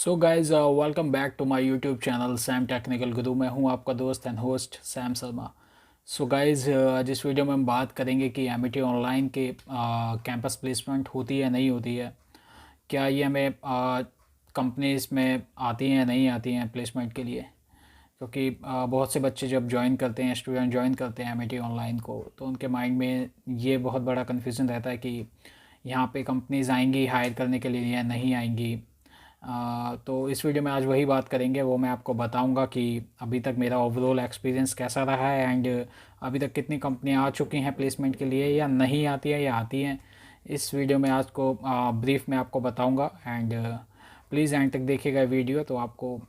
So guys welcome back to my YouTube channel Sam technical guru. मैं हूं आपका दोस्त and host Sam Sharma. So guys जिस video में हम बात करेंगे कि एमिटी ऑनलाइन के कैंपस प्लेसमेंट होती है नहीं होती है, क्या ये हमें कंपनीज में आती हैं या नहीं आती हैं प्लेसमेंट के लिए। क्योंकि बहुत से बच्चे जब ज्वाइन करते हैं, स्टूडेंट ज्वाइन करते हैं एमिटी ऑनलाइन को, तो उनके माइंड में ये बहुत बड़ा कन्फ्यूज़न रहता है कि यहाँ पे कंपनीज आएंगी हायर करने के लिए या नहीं आएंगी। तो इस वीडियो में आज वही बात करेंगे, वो मैं आपको बताऊंगा कि अभी तक मेरा ओवरऑल एक्सपीरियंस कैसा रहा है एंड अभी तक कितनी कंपनियां आ चुकी हैं प्लेसमेंट के लिए या नहीं आती हैं या आती हैं। इस वीडियो में आज को ब्रीफ में आपको बताऊंगा एंड प्लीज़ एंड तक देखिएगा वीडियो, तो आपको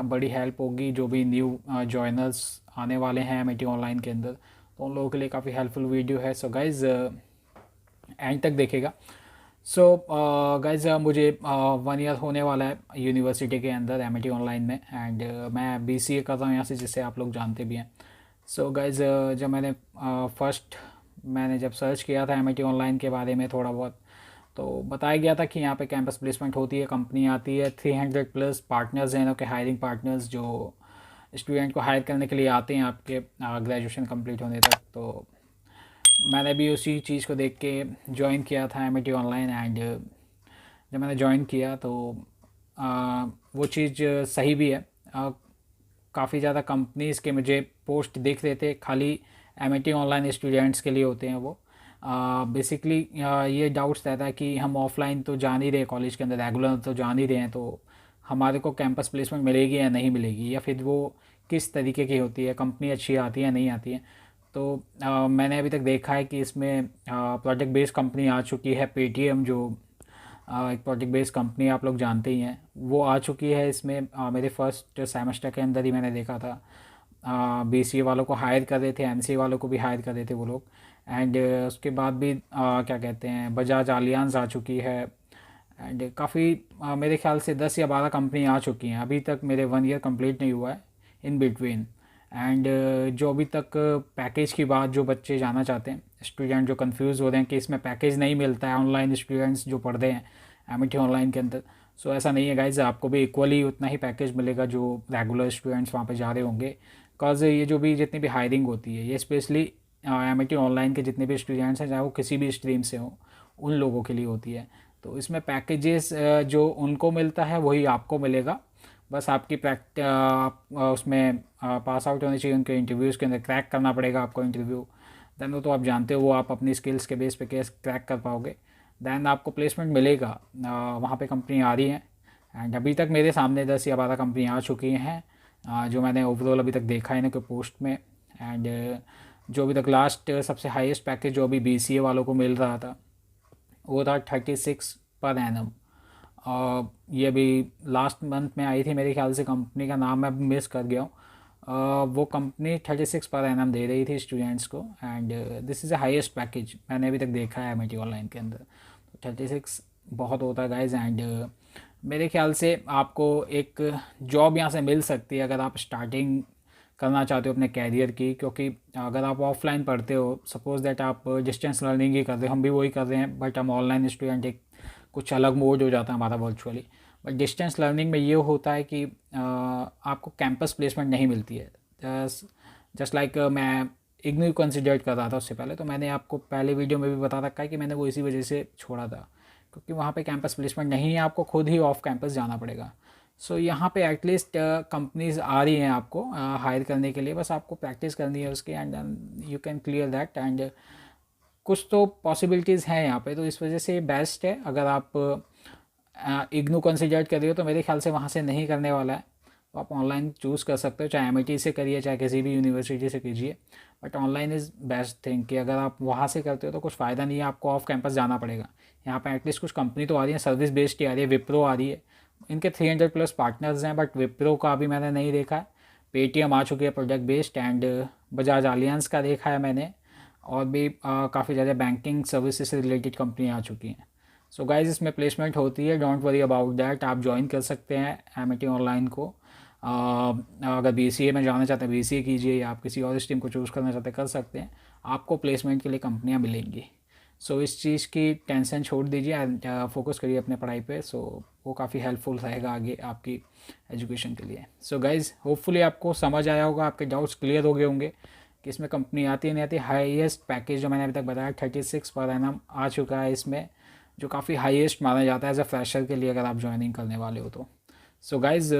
बड़ी हेल्प होगी। जो भी न्यू जॉइनर्स आने वाले हैं एमिटी ऑनलाइन के अंदर, तो उन लोगों के लिए काफ़ी हेल्पफुल वीडियो है। सो गाइज़ एंड तक देखेगा। सो गाइज मुझे 1 ईयर होने वाला है यूनिवर्सिटी के अंदर एमिटी ऑनलाइन में एंड मैं बीसीए कर रहा हूँ यहाँ से, जिससे आप लोग जानते भी हैं। सो गाइज जब मैंने जब सर्च किया था एमिटी ऑनलाइन के बारे में थोड़ा बहुत, तो बताया गया था कि यहाँ पे कैंपस प्लेसमेंट होती है, कंपनी आती है, 300+ पार्टनर्स हैं इनके, हायरिंग पार्टनर्स जो स्टूडेंट को हायर करने के लिए आते हैं आपके ग्रेजुएशन कंप्लीट होने तक। तो मैंने भी उसी चीज़ को देख के ज्वाइन किया था एमिटी ऑनलाइन एंड जब मैंने ज्वाइन किया तो वो चीज़ सही भी है। काफ़ी ज़्यादा कंपनीज़ के मुझे पोस्ट दिख रहे थे, खाली एमिटी ऑनलाइन स्टूडेंट्स के लिए होते हैं वो। बेसिकली ये डाउट्स रहता है कि हम ऑफलाइन तो जान ही रहे, कॉलेज के अंदर रेगुलर तो जान ही रहे हैं, तो हमारे को कैंपस प्लेसमेंट मिलेगी या नहीं मिलेगी, या फिर वो किस तरीके की होती है, कंपनी अच्छी आती है या नहीं आती है। तो मैंने अभी तक देखा है कि इसमें प्रोजेक्ट बेस्ड कंपनी आ चुकी है, पेटीएम जो एक प्रोजेक्ट बेस्ड कंपनी आप लोग जानते ही हैं, वो आ चुकी है इसमें। मेरे फर्स्ट सेमेस्टर के अंदर ही मैंने देखा था, बीसीए वालों को हायर कर रहे थे, एमसीए वालों को भी हायर कर रहे थे वो लोग। एंड उसके बाद भी क्या कहते हैं, बजाज आलियांज आ चुकी है एंड काफ़ी मेरे ख्याल से 10 या 12 कंपनी आ चुकी हैं। अभी तक मेरे 1 ईयर कंप्लीट नहीं हुआ है इन बिटवीन। एंड जो अभी तक पैकेज की बात, जो बच्चे जाना चाहते हैं, स्टूडेंट जो कंफ्यूज हो रहे हैं कि इसमें पैकेज नहीं मिलता है, ऑनलाइन स्टूडेंट्स जो पढ़ रहे हैं एमिटी ऑनलाइन के अंदर, सो ऐसा नहीं है गाइज, आपको भी इक्वली उतना ही पैकेज मिलेगा जो रेगुलर स्टूडेंट्स वहाँ पे जा रहे होंगे। बिकॉज ये जो भी जितनी भी हायरिंग होती है, ये स्पेशली एमिटी ऑनलाइन के जितने भी स्टूडेंट्स हैं, चाहे वो किसी भी स्ट्रीम से हों, उन लोगों के लिए होती है। तो इसमें पैकेजेस जो उनको मिलता है वही आपको मिलेगा। बस आपकी उसमें पास आउट होनी चाहिए उनके इंटरव्यूज़ के अंदर, क्रैक करना पड़ेगा आपको इंटरव्यू। देन वो तो आप जानते हो, वो आप अपनी स्किल्स के बेस पे केस क्रैक कर पाओगे, देन आपको प्लेसमेंट मिलेगा। वहाँ पे कंपनी आ रही हैं एंड अभी तक मेरे सामने 10 या 12 कंपनी आ चुकी हैं, जो मैंने ओवरऑल अभी तक देखा है इनके पोस्ट में। एंड जो अभी तक लास्ट सबसे हाईएस्ट पैकेज जो अभी बीसीए वालों को मिल रहा था, वो था 36 पर एनम। ये अभी लास्ट मंथ में आई थी मेरे ख्याल से, कंपनी का नाम मैं मिस कर गया हूँ। वो कंपनी 36 पर एनम दे रही थी स्टूडेंट्स को and this is a highest package मैंने अभी तक देखा है एमिटी ऑनलाइन के अंदर। तो 36 बहुत होता है गाइज एंड मेरे ख्याल से आपको एक जॉब यहाँ से मिल सकती है अगर आप स्टार्टिंग करना चाहते हो अपने कैरियर की। क्योंकि अगर आप ऑफलाइन पढ़ते हो, सपोज दैट आप डिस्टेंस लर्निंग ही कर रहे हो, हम भी वही कर रहे हैं, बट हम ऑनलाइन स्टूडेंट, एक कुछ अलग मोड हो जाता है हमारा वर्चुअली। बट डिस्टेंस लर्निंग में ये होता है कि आपको कैंपस प्लेसमेंट नहीं मिलती है। जस्ट लाइक मैं इग्नू कंसिडर कर रहा था उससे पहले, तो मैंने आपको पहले वीडियो में भी बता रखा है कि मैंने वो इसी वजह से छोड़ा था, क्योंकि वहाँ पे कैंपस प्लेसमेंट नहीं है, आपको खुद ही ऑफ कैंपस जाना पड़ेगा। सो यहाँ पे एटलीस्ट कंपनीज आ रही हैं आपको हायर करने के लिए, बस आपको प्रैक्टिस करनी है उसकी and you can clear that. And कुछ तो पॉसिबिलिटीज़ हैं यहाँ पे, तो इस वजह से बेस्ट है। अगर आप इग्नू कंसिडर कर रहे हो तो मेरे ख्याल से वहाँ से नहीं करने वाला है, तो आप ऑनलाइन चूज़ कर सकते हो, चाहे एमिटी से करिए चाहे किसी भी यूनिवर्सिटी से कीजिए, but online is best thing. कि अगर आप वहाँ से करते हो तो कुछ फ़ायदा नहीं है, आपको ऑफ कैंपस जाना पड़ेगा। यहाँ पे एटलीस्ट कुछ कंपनी तो आ रही है, सर्विस बेस्ड ही आ रही है, विप्रो आ रही है, इनके 300+ पार्टनर्स हैं, बट विप्रो का अभी मैंने नहीं देखा है। पेटीएम आ चुकी है product based and Bajaj alliance का देखा है मैंने, और भी काफ़ी ज़्यादा बैंकिंग सर्विसेज से रिलेटेड कंपनी आ चुकी हैं। सो गाइज इसमें प्लेसमेंट होती है, डोंट वरी अबाउट दैट, आप ज्वाइन कर सकते हैं एमिटी ऑनलाइन को। अगर बीसीए में जाना चाहते हैं बीसीए कीजिए, या आप किसी और स्ट्रीम को चूज़ करना चाहते हैं कर सकते हैं, आपको प्लेसमेंट के लिए कंपनियां मिलेंगी। सो इस चीज़ की टेंशन छोड़ दीजिए एंड फोकस करिए अपने पढ़ाई पे। सो वो काफ़ी हेल्पफुल रहेगा आगे आपकी एजुकेशन के लिए। सो गाइज़ होपफुली आपको समझ आया होगा, आपके डाउट्स क्लियर हो गए होंगे कि इसमें कंपनी आती है नहीं आती। हाईएस्ट पैकेज जो मैंने अभी तक बताया 36 पर एनम आ चुका है इसमें, जो काफ़ी हाईएस्ट माना जाता है एज अ फ्रेशर के लिए अगर आप ज्वाइनिंग करने वाले हो तो। सो गाइज़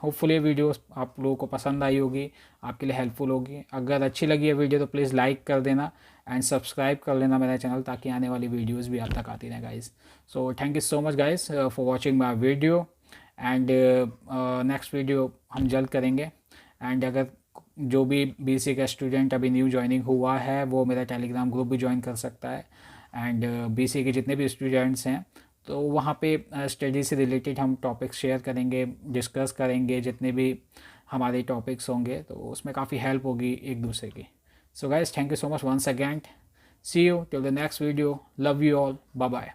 होपफुली ये वीडियो आप लोगों को पसंद आई होगी, आपके लिए हेल्पफुल होगी। अगर अच्छी लगी है वीडियो तो प्लीज़ लाइक कर देना एंड सब्सक्राइब कर लेना मेरा चैनल, ताकि आने वाली वीडियोस भी आप तक आती रहें guys. So thank you so much guys for watching my video and next video हम जल्द करेंगे। एंड अगर जो भी बीसी का स्टूडेंट अभी न्यू ज्वाइनिंग हुआ है वो मेरा टेलीग्राम ग्रुप भी ज्वाइन कर सकता है। एंड बीसी के जितने भी स्टूडेंट्स हैं तो वहाँ पे स्टडी से रिलेटेड हम टॉपिक्स शेयर करेंगे, डिस्कस करेंगे जितने भी हमारे टॉपिक्स होंगे, तो उसमें काफ़ी हेल्प होगी एक दूसरे की। So guys thank you so much once again, see you till the next video, love you all, bye bye.